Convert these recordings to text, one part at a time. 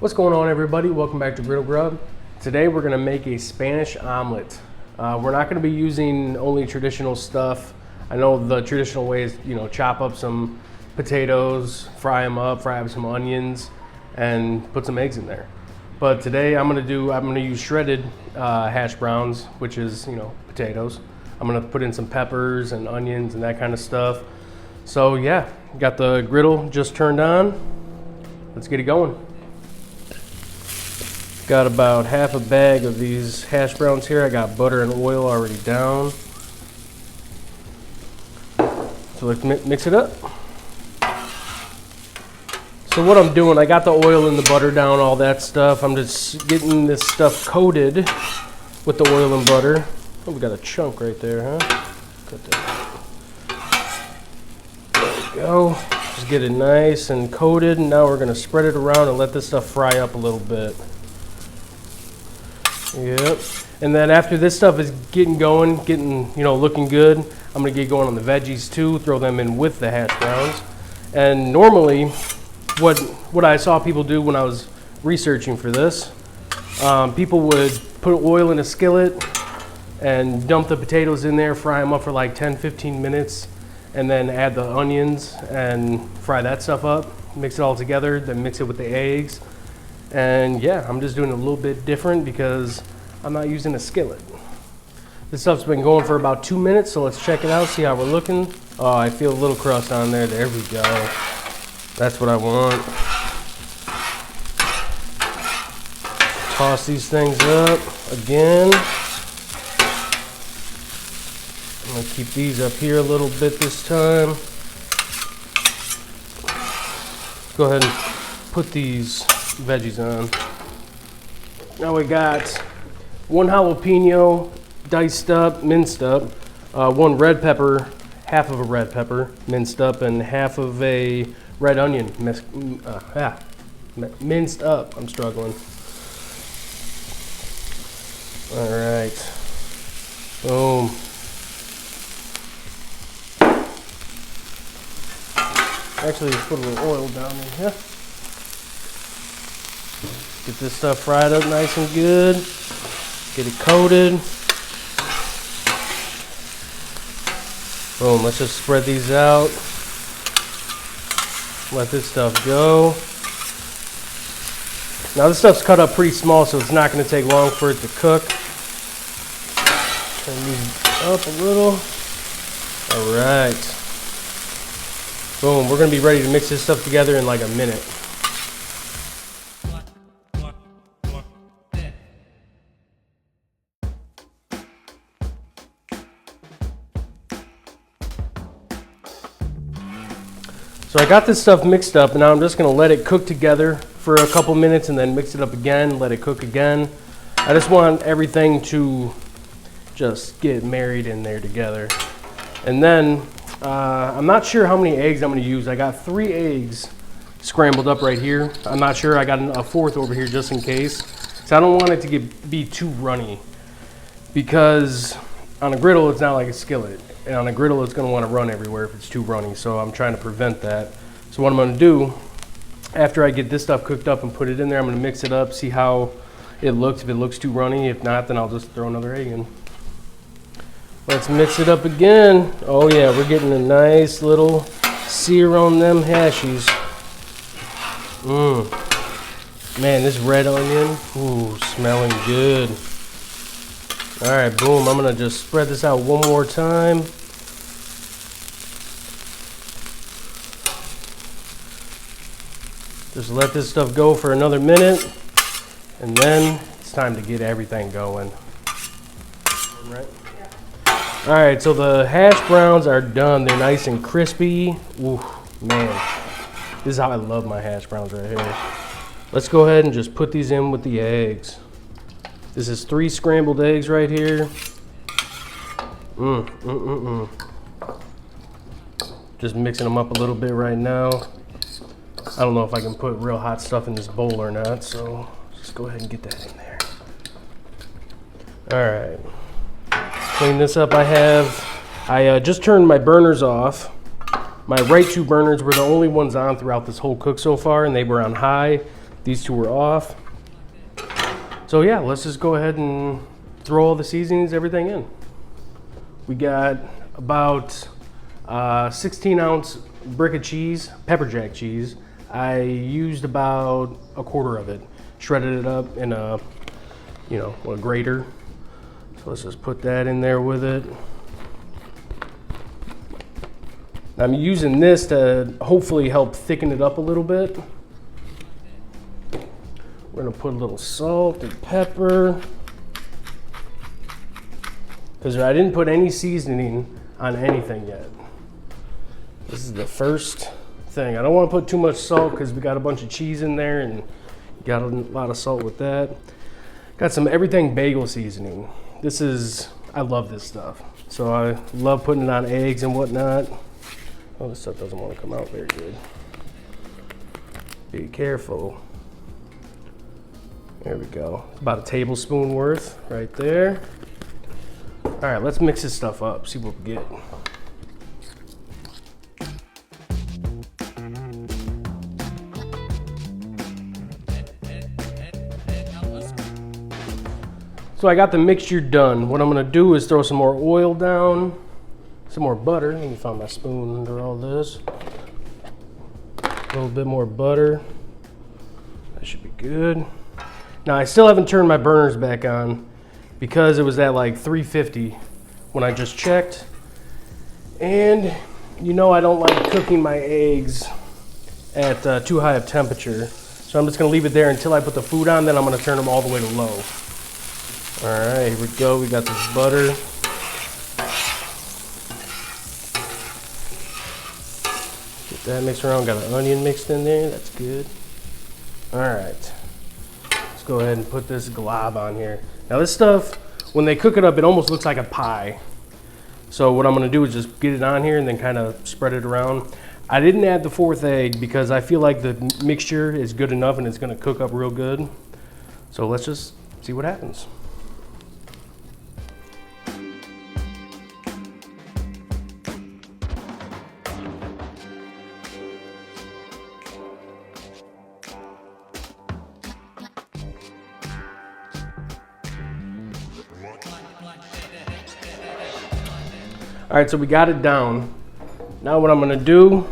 What's going on, everybody? Welcome back to Griddle Grub. Today we're going to make a Spanish omelet. We're not going to be using only traditional stuff. I know the traditional way is, chop up some potatoes, fry them up, fry up some onions, and put some eggs in there. But today I'm going to use shredded hash browns, which is, potatoes. I'm going to put in some peppers and onions and that kind of stuff. So yeah, got the griddle just turned on. Let's get it going. Got about half a bag of these hash browns here. I got butter and oil already down. So let's mix it up. So what I'm doing, I got the oil and the butter down, all that stuff. I'm just getting this stuff coated with the oil and butter. Oh, we got a chunk right there, huh? Cut that. There we go. Just get it nice and coated. And now we're gonna spread it around and let this stuff fry up a little bit. Yep. And then after this stuff is getting going, looking good, I'm gonna get going on the veggies too, throw them in with the hash browns. And normally, what I saw people do when I was researching for this, people would put oil in a skillet and dump the potatoes in there, fry them up for like 10-15 minutes, and then add the onions and fry that stuff up, mix it all together, then mix it with the eggs. And yeah, I'm just doing it a little bit different because I'm not using a skillet. This stuff's been going for about 2 minutes, so let's check it out, see how we're looking. Oh, I feel a little crust on there. There we go. That's what I want. Toss these things up again. I'm gonna keep these up here a little bit this time. Go ahead and put these veggies on. Now we got one jalapeno diced up, minced up, one red pepper, half of a red pepper minced up, and half of a red onion minced up. I'm struggling. All right. Boom. Actually, let's put a little oil down in here. Get this stuff fried up nice and good. Get it coated. Boom, let's just spread these out. Let this stuff go. Now this stuff's cut up pretty small, so it's not going to take long for it to cook. Turn these up a little. All right. Boom, we're going to be ready to mix this stuff together in like a minute. So I got this stuff mixed up, and now I'm just gonna let it cook together for a couple minutes and then mix it up again, let it cook again. I just want everything to just get married in there together. And then, I'm not sure how many eggs I'm gonna use. I got 3 eggs scrambled up right here. I'm not sure, I got a 4th over here just in case. So I don't want it to be too runny, because on a griddle, it's not like a skillet. And on a griddle, it's going to want to run everywhere if it's too runny, so I'm trying to prevent that. So what I'm going to do, after I get this stuff cooked up and put it in there, I'm going to mix it up, see how it looks. If it looks too runny, if not, then I'll just throw another egg in. Let's mix it up again. Oh yeah, we're getting a nice little sear on them hashies. Man, this red onion, ooh, smelling good. All right, boom, I'm gonna just spread this out one more time. Just let this stuff go for another minute, and then it's time to get everything going. All right, so the hash browns are done. They're nice and crispy. Ooh, man, this is how I love my hash browns right here. Let's go ahead and just put these in with the eggs. This is 3 scrambled eggs right here. Just mixing them up a little bit right now. I don't know if I can put real hot stuff in this bowl or not, so just go ahead and get that in there. All right. Clean this up. I just turned my burners off. My right 2 burners were the only ones on throughout this whole cook so far, and they were on high. These two were off. So yeah, let's just go ahead and throw all the seasonings, everything in. We got about 16-ounce brick of cheese, pepper jack cheese. I used about a quarter of it, shredded it up in a grater. So let's just put that in there with it. I'm using this to hopefully help thicken it up a little bit. We're gonna put a little salt and pepper, because I didn't put any seasoning on anything yet. This is the first thing. I don't want to put too much salt because we got a bunch of cheese in there and got a lot of salt with that. Got some everything bagel seasoning. I love this stuff. So I love putting it on eggs and whatnot. Oh, this stuff doesn't want to come out very good. Be careful. There we go. About a tablespoon worth right there. All right, let's mix this stuff up, see what we get. So I got the mixture done. What I'm gonna do is throw some more oil down, some more butter. Let me find my spoon under all this. A little bit more butter. That should be good. Now I still haven't turned my burners back on because it was at like 350 when I just checked. And you know I don't like cooking my eggs at too high of temperature. So I'm just gonna leave it there until I put the food on, then I'm gonna turn them all the way to low. All right, here we go. We got this butter. Get that mixed around. Got an onion mixed in there. That's good. All right. Let's go ahead and put this glob on here. Now this stuff, when they cook it up, it almost looks like a pie. So what I'm gonna do is just get it on here and then kind of spread it around. I didn't add the fourth egg because I feel like the mixture is good enough and it's gonna cook up real good. So let's just see what happens. All right, so we got it down. Now what I'm gonna do,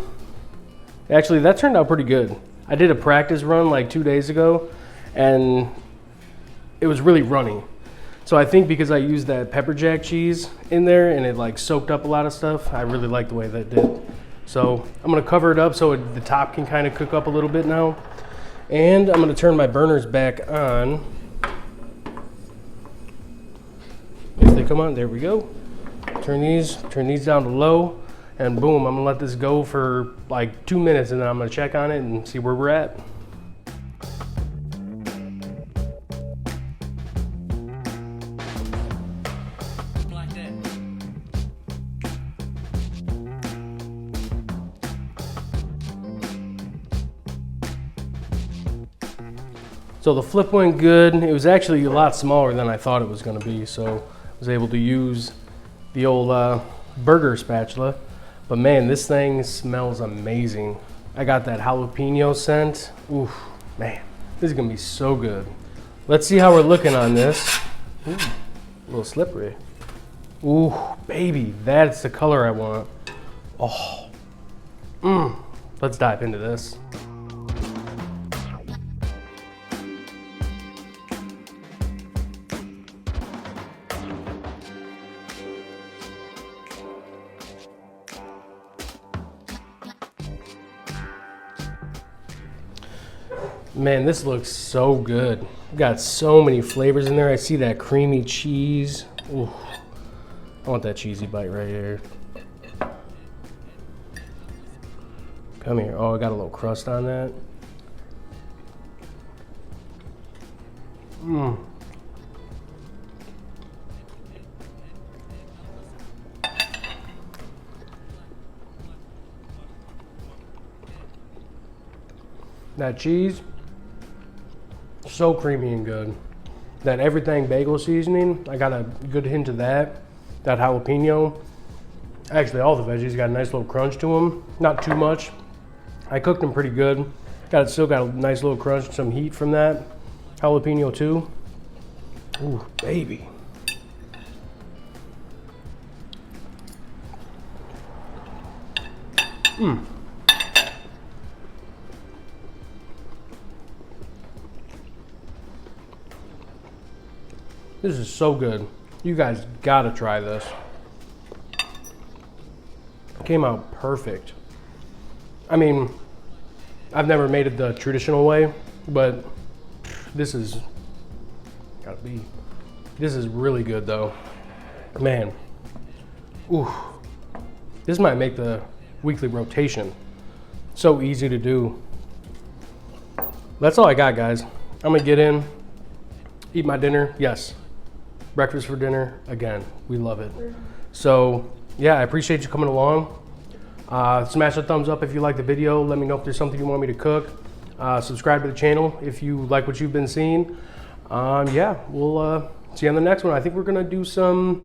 actually that turned out pretty good. I did a practice run like 2 days ago and it was really runny. So I think because I used that pepper jack cheese in there and it like soaked up a lot of stuff, I really like the way that did. So I'm gonna cover it up so the top can kind of cook up a little bit now. And I'm gonna turn my burners back on. If they come on, there we go. Turn these down to low, and boom, I'm gonna let this go for like 2 minutes and then I'm gonna check on it and see where we're at. So the flip went good. It was actually a lot smaller than I thought it was gonna be, so I was able to use the old burger spatula. But man, this thing smells amazing. I got that jalapeno scent. Ooh, man, this is gonna be so good. Let's see how we're looking on this. Ooh, a little slippery. Ooh, baby, that's the color I want. Oh, let's dive into this. Man, this looks so good. Got so many flavors in there. I see that creamy cheese. Ooh, I want that cheesy bite right here. Come here. Oh, I got a little crust on that. That cheese, so creamy and good. That everything bagel seasoning, I got a good hint of that. That jalapeno. Actually, all the veggies got a nice little crunch to them. Not too much. I cooked them pretty good. Still got a nice little crunch, some heat from that. Jalapeno too. Ooh, baby. Mmm. This is so good. You guys gotta try this. It came out perfect. I mean, I've never made it the traditional way, but this is this is really good though. Man. Ooh. This might make the weekly rotation. So easy to do. That's all I got, guys. I'm gonna get in, eat my dinner. Yes. Breakfast for dinner. Again, we love it. So yeah, I appreciate you coming along. Smash a thumbs up if you like the video. Let me know if there's something you want me to cook. Subscribe to the channel if you like what you've been seeing. Yeah, we'll see you on the next one. I think we're gonna do some